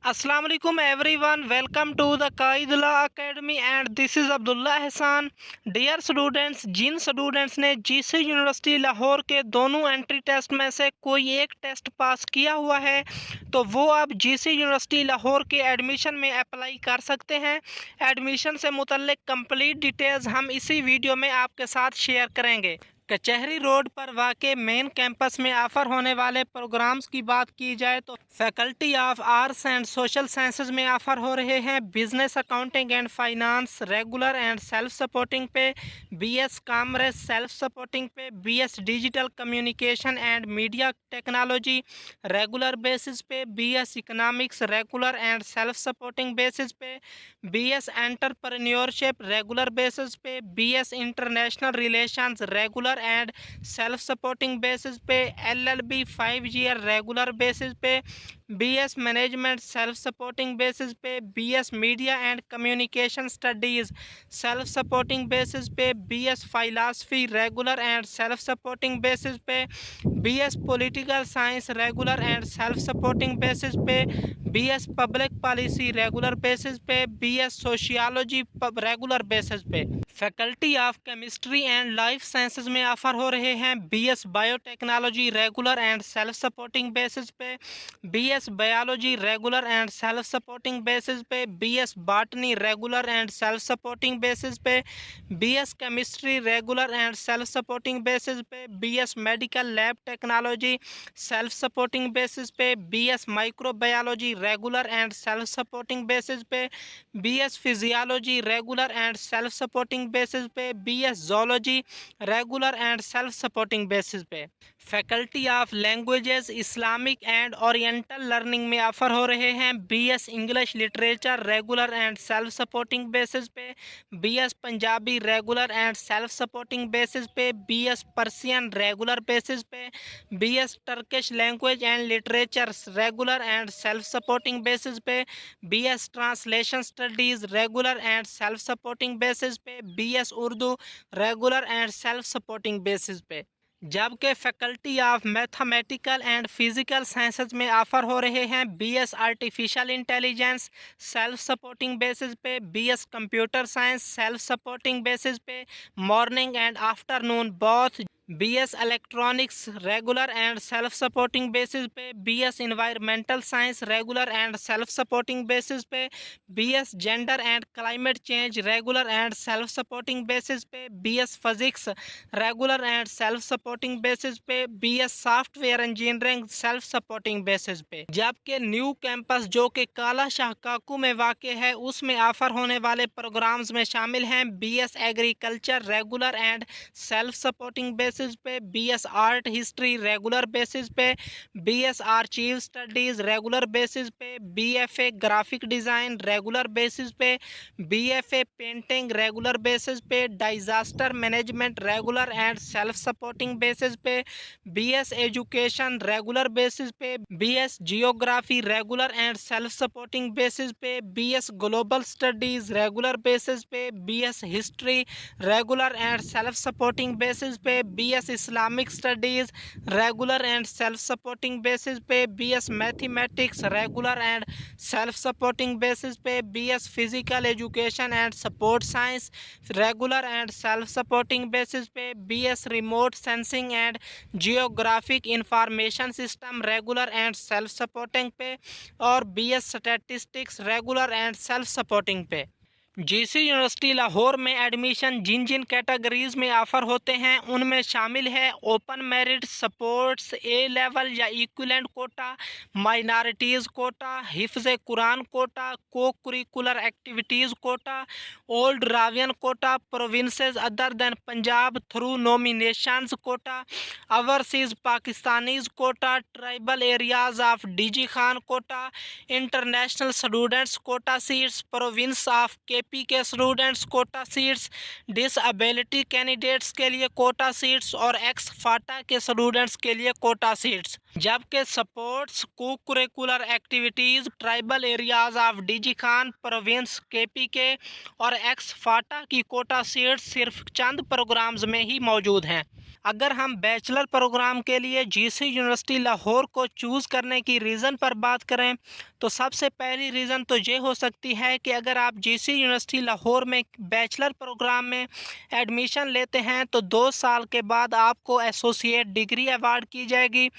अस्सलाम वालेकुम everyone, welcome to the Kaidulla academy and this is Abdullah Ehsan. Dear students, जिन students ने जीसी यूनिवर्सिटी लाहौर के दोनों एंट्री टेस्ट में से कोई एक टेस्ट पास किया हुआ है तो वो अब जीसी यूनिवर्सिटी लाहौर के एडमिशन में अप्लाई कर सकते हैं। एडमिशन से मुतल्लिक कंप्लीट डिटेल्स हम इसी वीडियो में आपके साथ शेयर करेंगे। कचहरी रोड पर वाक़ मेन कैंपस में ऑफ़र होने वाले प्रोग्राम्स की बात की जाए तो faculty of arts and social sciences में ऑफ़र हो रहे हैं business accounting and finance regular and self supporting पे, बीएस कॉमर्स सेल्फ सपोर्टिंग पे, BS digital communication and media technology regular basis पे, BS economics regular and self supporting basis पे, BS entrepreneurship regular basis पे, BS international relations regular and self supporting basis पे, LLB 5 year regular basis पे, BS management self supporting basis पे, BS media and communication studies self supporting basis पे, BS philosophy regular and self supporting basis पे, BS political science regular and self supporting basis पे, BS public policy regular basis पे, BS sociology regular basis पे। Faculty of chemistry and life sciences में offer हो रहे हैं BS biotechnology regular and self supporting basis पे, BS biology regular and self supporting basis पे, BS botany regular and self supporting basis पे, BS chemistry regular and self supporting basis पे, BS medical lab technology self supporting basis पे, BS microbiology regular and self supporting basis पे, BS physiology regular and self supporting basis पे, BS zoology regular and self supporting basis पे। Faculty of languages Islamic and oriental learning में offer हो रहे हैं BS English literature regular and self supporting basis पे, BS Punjabi regular and self supporting basis पे, BS Persian regular basis पे, BS Turkish language and literature regular and self supporting basis पे, BS translation studies regular and self supporting basis पे, BS Urdu regular and self supporting basis पे। जबकि faculty of mathematical and physical sciences में offer हो रहे हैं BS artificial intelligence self supporting basis पे, BS computer science self supporting basis पे, morning and afternoon both, BS electronics regular and self supporting basis पे, BS environmental science regular and self supporting basis पे, BS gender and climate change regular and self supporting basis पे, BS physics regular and self supporting basis पे, BS software engineering self supporting basis पे। जबकि new campus जो कि काला शाह काकू में वाक़ है उसमें ऑफर होने वाले प्रोग्राम्स में शामिल हैं BS agriculture regular and self supporting basis पे, BS art history regular basis पे, BS archive studies regular basis पे, BFA graphic design regular basis पे, बीएफए पेंटिंग रेगुलर बेसिस पे, disaster management regular and self supporting basis पे, BS education regular basis पे, BS geography regular and self supporting basis पे, BS global studies regular basis पे, BS history regular and self supporting basis पे, BS Islamic studies regular and self supporting basis पे, BS mathematics regular and self supporting basis पे, BS physical education and support science regular and self supporting basis पे, BS remote sensing and geographic information system regular and self supporting पे, और BS statistics regular and self supporting पे। GC university Lahore में admission जिन जिन categories में offer होते हैं उनमें शामिल है open merit, sports, A level या इक्विवेलेंट कोटा, माइनॉरिटीज़ कोटा, हिफ्ज़ Quran quota, co curricular activities quota, old Ravian quota, provinces other than Punjab through nominations quota, overseas Pakistanis quota, tribal areas of DG Khan quota, international students quota seats, province of KP के students quota seats, disability candidates के लिए quota seats और ex FATA के students के लिए quota seats. जबकि sports co curricular activities tribal areas of DG Khan province KPK और ex फाटा की कोटा सीट्स सिर्फ चंद प्रोग्राम्स में ही मौजूद हैं। अगर हम बैचलर प्रोग्राम के लिए जीसी यूनिवर्सिटी लाहौर को चूज़ करने की रीज़न पर बात करें तो सबसे पहली रीज़न तो ये हो सकती है कि अगर आप जीसी यूनिवर्सिटी लाहौर में बैचलर प्रोग्राम में एडमिशन लेते हैं तो 2 साल के बाद आपको एसोसिएट डिग्री अवार्ड की जाएगी।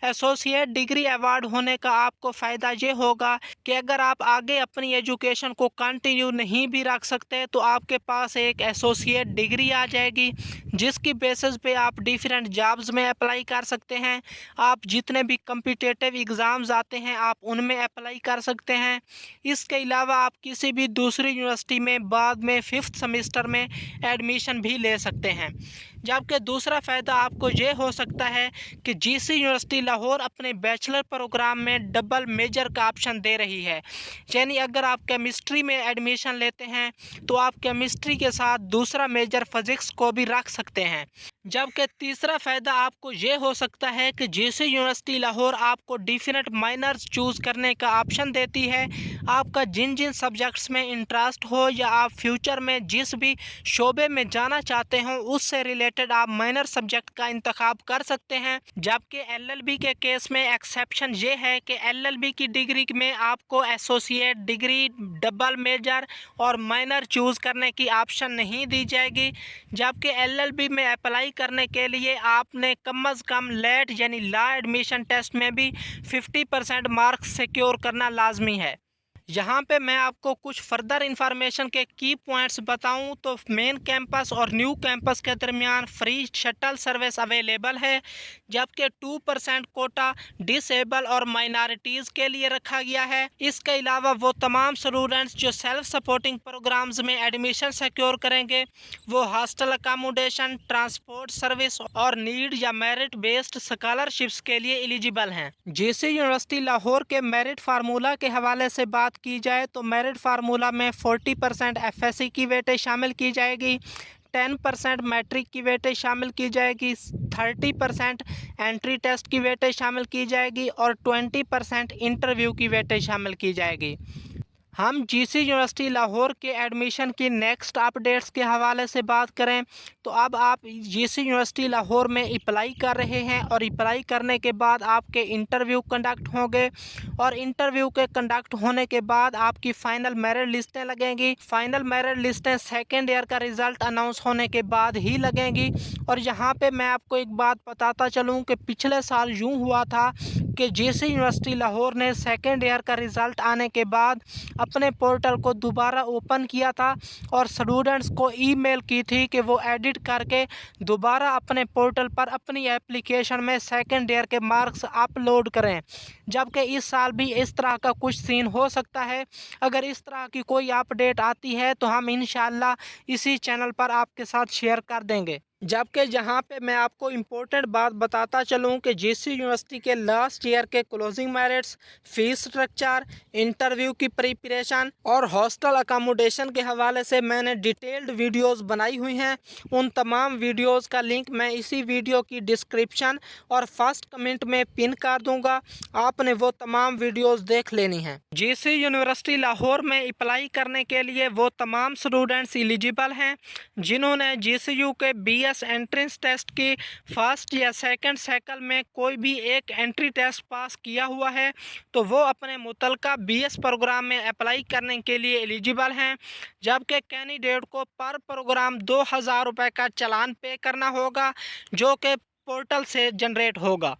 एसोसिएट डिग्री अवार्ड होने का आपको फ़ायदा ये होगा कि अगर आप आगे अपनी एजुकेशन को कंटिन्यू नहीं भी रख सकते तो आपके पास एक एसोसिएट डिग्री आ जाएगी, जिसकी बेसिस पे आप डिफरेंट जॉब्स में अप्लाई कर सकते हैं। आप जितने भी कम्पिटिटिव एग्ज़ाम्स आते हैं आप उनमें अप्लाई कर सकते हैं। इसके अलावा आप किसी भी दूसरी यूनिवर्सिटी में बाद में 5th सेमेस्टर में एडमिशन भी ले सकते हैं। जबकि दूसरा फ़ायदा आपको ये हो सकता है कि जीसी यूनिवर्सिटी लाहौर अपने बैचलर प्रोग्राम में डबल मेजर का ऑप्शन दे रही है, यानी अगर आप केमिस्ट्री में एडमिशन लेते हैं तो आप केमिस्ट्री के साथ दूसरा मेजर फिज़िक्स को भी रख सकते हैं। जबकि तीसरा फ़ायदा आपको ये हो सकता है कि जीसी यूनिवर्सिटी लाहौर आपको डिफरेंट माइनर्स चूज़ करने का ऑप्शन देती है। आपका जिन जिन सब्जेक्ट्स में इंटरेस्ट हो या आप फ्यूचर में जिस भी शोबे में जाना चाहते हो उससे रिलेटेड आप माइनर सब्जेक्ट का इंतखाब कर सकते हैं। जबकि एलएलबी के केस में एक्सेप्शन ये है कि एलएलबी की डिग्री में आपको एसोसिएट डिग्री, डबल मेजर और माइनर चूज़ करने की ऑप्शन नहीं दी जाएगी। जबकि एलएलबी में अप्लाई करने के लिए आपने कम अज़ कम लेट यानी लॉ एडमिशन टेस्ट में भी 50% मार्क्स सिक्योर करना लाजमी है। यहाँ पे मैं आपको कुछ फर्दर इंफॉर्मेशन के की पॉइंट्स बताऊँ तो मेन कैंपस और न्यू कैंपस के दरमियान फ्री शटल सर्विस अवेलेबल है, जबकि 2% कोटा डिसेबल और माइनॉरिटीज़ के लिए रखा गया है। इसके अलावा वो तमाम स्टूडेंट्स जो सेल्फ सपोर्टिंग प्रोग्राम्स में एडमिशन सिक्योर करेंगे वो हॉस्टल अकामोडेशन, ट्रांसपोर्ट सर्विस और नीड या मेरिट बेस्ड स्कॉलरशिप्स के लिए एलिजिबल हैं। जीसी यूनिवर्सिटी लाहौर के मेरिट फार्मूला के हवाले से बात की जाए तो मेरिट फार्मूला में 40% एफएससी की वेटेज शामिल की जाएगी, 10% मैट्रिक की वेटेज शामिल की जाएगी, 30% एंट्री टेस्ट की वेटेज शामिल की जाएगी और 20% इंटरव्यू की वेटेज शामिल की जाएगी। हम जीसी यूनिवर्सिटी लाहौर के एडमिशन की नेक्स्ट अपडेट्स के हवाले से बात करें तो अब आप जीसी यूनिवर्सिटी लाहौर में अप्लाई कर रहे हैं और अप्लाई करने के बाद आपके इंटरव्यू कंडक्ट होंगे और इंटरव्यू के कंडक्ट होने के बाद आपकी फ़ाइनल मेरिट लिस्टें लगेंगी। फ़ाइनल मेरिट लिस्टें सेकेंड ईयर का रिज़ल्ट अनाउंस होने के बाद ही लगेंगी। और यहाँ पे मैं आपको एक बात बताता चलूँ कि पिछले साल यूँ हुआ था कि जीसी यूनिवर्सिटी लाहौर ने सेकेंड ईयर का रिज़ल्ट आने के बाद अपने पोर्टल को दोबारा ओपन किया था और स्टूडेंट्स को ईमेल की थी कि वो एडिट करके दोबारा अपने पोर्टल पर अपनी एप्लीकेशन में सेकेंड ईयर के मार्क्स अपलोड करें। जबकि इस साल भी इस तरह का कुछ सीन हो सकता है। अगर इस तरह की कोई अपडेट आती है तो हम इंशाल्लाह इसी चैनल पर आपके साथ शेयर कर देंगे। जबकि जहाँ पे मैं आपको इम्पोर्टेंट बात बताता चलूँ कि जीसी यूनिवर्सिटी के लास्ट ईयर के closing merits, fees structure, interview की प्रिपरेशन और हॉस्टल अकामोडेशन के हवाले से मैंने डिटेल्ड वीडियोस बनाई हुई हैं। उन तमाम वीडियोस का लिंक मैं इसी वीडियो की डिस्क्रिप्शन और फर्स्ट कमेंट में पिन कर दूंगा, आपने वो तमाम वीडियोस देख लेनी हैं। जीसी यूनिवर्सिटी लाहौर में अप्लाई करने के लिए वो तमाम स्टूडेंट्स एलिजिबल हैं जिन्होंने जीसीयू के बीएस एंट्रेंस टेस्ट की फर्स्ट या सेकंड साइकिल में कोई भी एक एंट्री टेस्ट पास किया हुआ है तो वो अपने मुतलका बीएस प्रोग्राम में अप्लाई करने के लिए एलिजिबल हैं। जबकि कैंडिडेट को पर प्रोग्राम 2000 रुपये का चालान पे करना होगा जो कि पोर्टल से जनरेट होगा।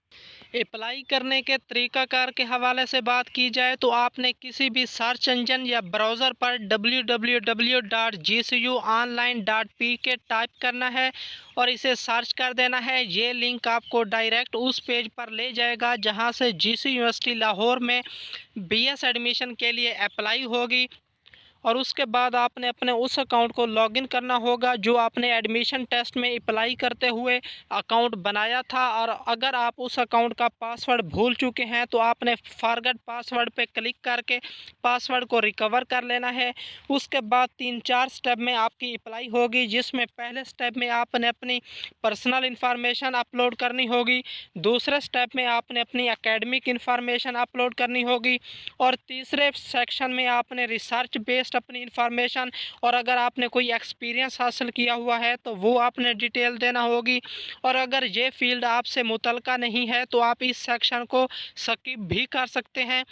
अप्लाई करने के तरीक़ाकार के हवाले से बात की जाए तो आपने किसी भी सर्च इंजन या ब्राउज़र पर www.gcuonline.pk टाइप करना है और इसे सर्च कर देना है। ये लिंक आपको डायरेक्ट उस पेज पर ले जाएगा जहां से जीसी यूनिवर्सिटी लाहौर में बीएस एडमिशन के लिए अप्लाई होगी। और उसके बाद आपने अपने उस अकाउंट को लॉगिन करना होगा जो आपने एडमिशन टेस्ट में अप्लाई करते हुए अकाउंट बनाया था। और अगर आप उस अकाउंट का पासवर्ड भूल चुके हैं तो आपने फॉरगेट पासवर्ड पे क्लिक करके पासवर्ड को रिकवर कर लेना है। उसके बाद 3-4 स्टेप में आपकी अप्लाई होगी, जिसमें पहले स्टेप में आपने अपनी पर्सनल इन्फॉर्मेशन अपलोड करनी होगी, दूसरे स्टेप में आपने अपनी एकेडमिक इन्फॉर्मेशन अपलोड करनी होगी, और तीसरे सेक्शन में आपने रिसर्च बेस्ड अपनी इन्फॉर्मेशन और अगर आपने कोई एक्सपीरियंस हासिल किया हुआ है तो वो आपने डिटेल देना होगी। और अगर ये फील्ड आपसे मुतल्लिका नहीं है तो आप इस सेक्शन को स्किप भी कर सकते हैं।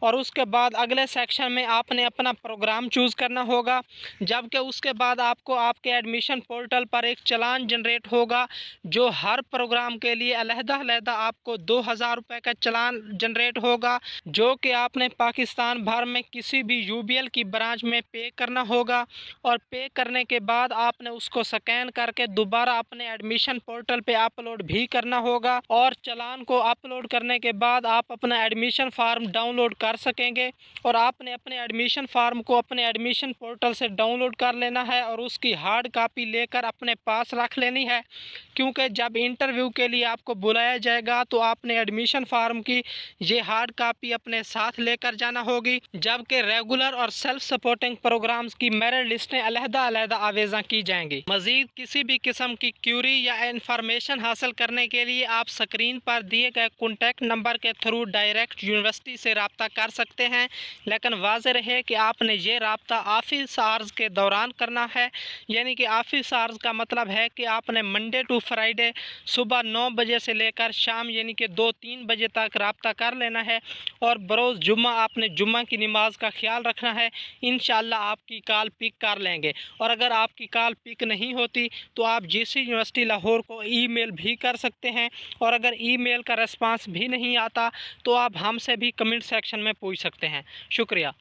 और उसके बाद अगले सेक्शन में आपने अपना प्रोग्राम चूज़ करना होगा, जबकि उसके बाद आपको आपके एडमिशन पोर्टल पर एक चालान जनरेट होगा, जो हर प्रोग्राम के लिए अलहदा आपको 2000 रुपये का चालान जनरेट होगा, जो कि आपने पाकिस्तान भर में किसी भी यूबीएल की ब्रांच में पे करना होगा। और पे करने के बाद आपने उसको स्कैन करके दोबारा अपने एडमिशन पोर्टल पे अपलोड भी करना होगा। और चालान को अपलोड करने के बाद आप अपना एडमिशन फार्म डाउनलोड कर सकेंगे। और आपने अपने एडमिशन फार्म को अपने एडमिशन पोर्टल से डाउनलोड कर लेना है और उसकी हार्ड कापी लेकर अपने पास रख लेनी है, क्योंकि जब इंटरव्यू के लिए आपको बुलाया जाएगा तो आपने एडमिशन फार्म की ये हार्ड कापी अपने साथ लेकर जाना होगी। जबकि रेगुलर और सेल्फ सपोर्टिंग प्रोग्राम्स की मेरिट लिस्टें अलहदा आवेज़ा की जाएंगी। मज़ीद किसी भी किस्म की क्यूरी या इंफॉर्मेशन हासिल करने के लिए आप स्क्रीन पर दिए गए कॉन्टैक्ट नंबर के थ्रू डायरेक्ट यूनिवर्सिटी से रब्ता कर सकते हैं, लेकिन वाज़ेह रहे कि आपने ये रब्ता ऑफिस आवर्स के दौरान करना है। यानी कि ऑफिस आवर्स का मतलब है कि आपने मंडे टू फ्राइडे सुबह 9 बजे से लेकर शाम यानी कि 2-3 बजे तक रब्ता कर लेना है। और बरोज़ जुम्मा आपने जुम्मा की नमाज का ख्याल रखना है। इंशाअल्लाह आपकी कॉल पिक कर लेंगे। और अगर आपकी कॉल पिक नहीं होती तो आप जीसी यूनिवर्सिटी लाहौर को ईमेल भी कर सकते हैं। और अगर ईमेल का रिस्पांस भी नहीं आता तो आप हमसे भी कमेंट सेक्शन में पूछ सकते हैं। शुक्रिया।